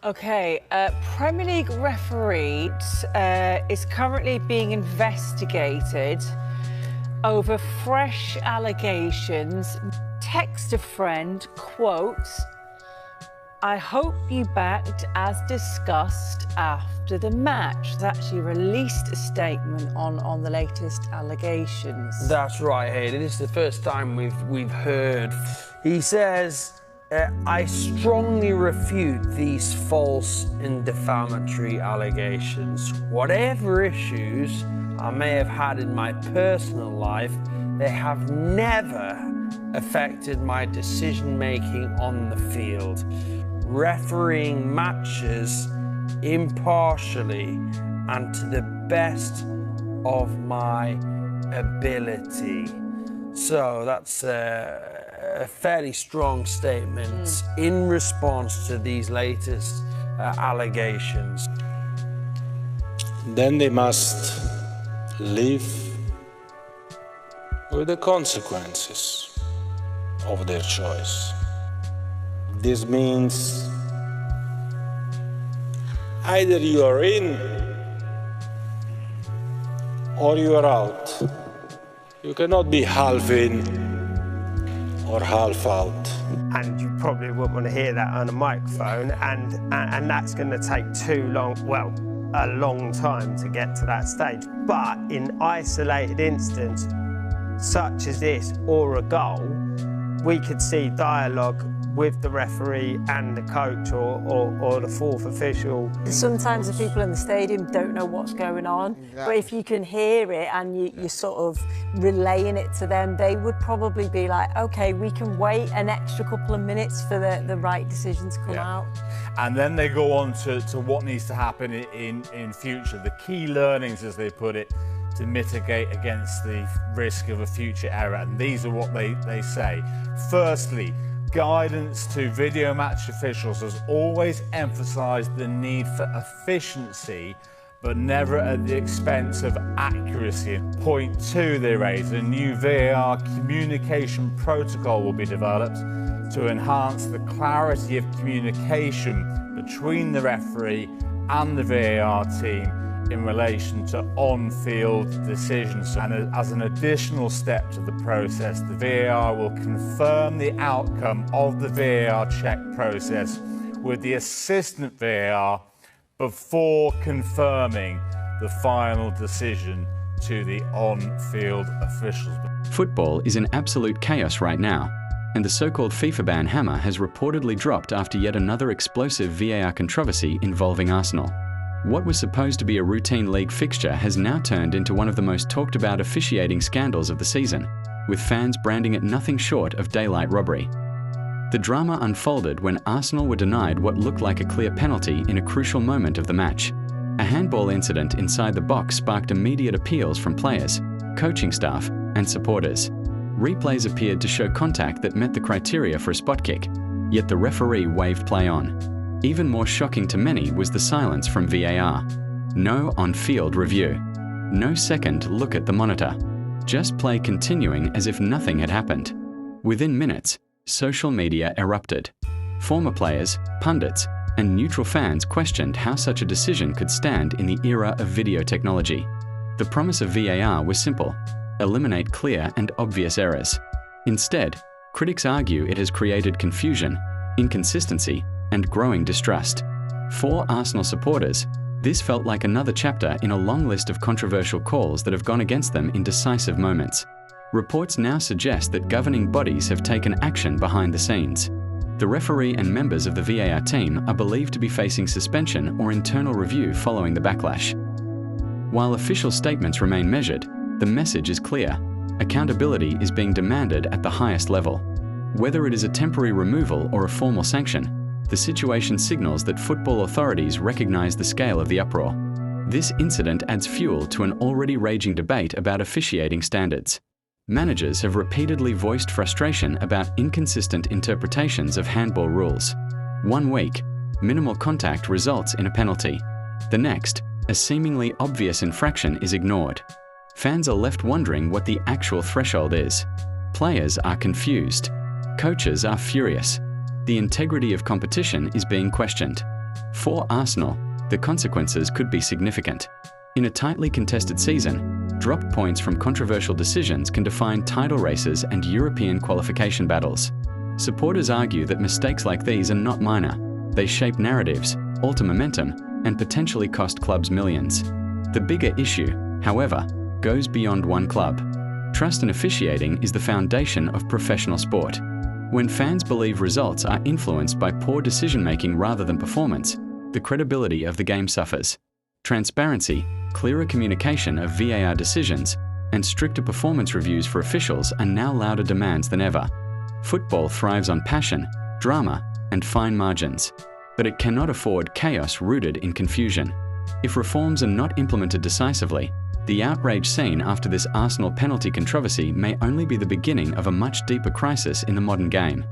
Okay, Premier League referee is currently being investigated over fresh allegations. Text a friend, quote, "I hope you backed as discussed after the match." He's actually released a statement on the latest allegations. That's right, Hayley. This is the first time we've heard. He says, I strongly refute these false and defamatory allegations. Whatever issues I may have had in my personal life, they have never affected my decision-making on the field. Refereeing matches impartially and to the best of my ability. So that's a fairly strong statement in response to these latest allegations. Then they must live with the consequences of their choice. This means either you are in or you are out. You cannot be half in or half out. And you probably wouldn't want to hear that on a microphone, and that's going to take too long, well, a long time to get to that stage. But in isolated instances, such as this or a goal, we could see dialogue with the referee and the coach or the fourth official. Sometimes the people in the stadium don't know what's going on, but if you can hear it and you're sort of relaying it to them, they would probably be like, okay, we can wait an extra couple of minutes for the right decision to come out. And then they go on to what needs to happen in future. The key learnings, as they put it, to mitigate against the risk of a future error. And these are what they say. Firstly, guidance to video match officials has always emphasised the need for efficiency, but never at the expense of accuracy. Point 2, they raise, a new VAR communication protocol will be developed to enhance the clarity of communication between the referee and the VAR team in relation to on-field decisions. And as an additional step to the process, the VAR will confirm the outcome of the VAR check process with the assistant VAR before confirming the final decision to the on-field officials. Football is in absolute chaos right now, and the so-called FIFA ban hammer has reportedly dropped after yet another explosive VAR controversy involving Arsenal. What was supposed to be a routine league fixture has now turned into one of the most talked about officiating scandals of the season, with fans branding it nothing short of daylight robbery. The drama unfolded when Arsenal were denied what looked like a clear penalty in a crucial moment of the match. A handball incident inside the box sparked immediate appeals from players, coaching staff, and supporters. Replays appeared to show contact that met the criteria for a spot kick, yet the referee waved play on. Even more shocking to many was the silence from VAR. No on-field review. No second look at the monitor. Just play continuing as if nothing had happened. Within minutes, social media erupted. Former players, pundits, and neutral fans questioned how such a decision could stand in the era of video technology. The promise of VAR was simple: eliminate clear and obvious errors. Instead, critics argue it has created confusion, inconsistency, and growing distrust. For Arsenal supporters, this felt like another chapter in a long list of controversial calls that have gone against them in decisive moments. Reports now suggest that governing bodies have taken action behind the scenes. The referee and members of the VAR team are believed to be facing suspension or internal review following the backlash. While official statements remain measured, the message is clear. Accountability is being demanded at the highest level. Whether it is a temporary removal or a formal sanction, the situation signals that football authorities recognise the scale of the uproar. This incident adds fuel to an already raging debate about officiating standards. Managers have repeatedly voiced frustration about inconsistent interpretations of handball rules. One week, minimal contact results in a penalty. The next, a seemingly obvious infraction is ignored. Fans are left wondering what the actual threshold is. Players are confused. Coaches are furious. The integrity of competition is being questioned. For Arsenal, the consequences could be significant. In a tightly contested season, dropped points from controversial decisions can define title races and European qualification battles. Supporters argue that mistakes like these are not minor. They shape narratives, alter momentum, and potentially cost clubs millions. The bigger issue, however, goes beyond one club. Trust in officiating is the foundation of professional sport. When fans believe results are influenced by poor decision-making rather than performance, the credibility of the game suffers. Transparency, clearer communication of VAR decisions, and stricter performance reviews for officials are now louder demands than ever. Football thrives on passion, drama, and fine margins, but it cannot afford chaos rooted in confusion. If reforms are not implemented decisively, the outrage seen after this Arsenal penalty controversy may only be the beginning of a much deeper crisis in the modern game.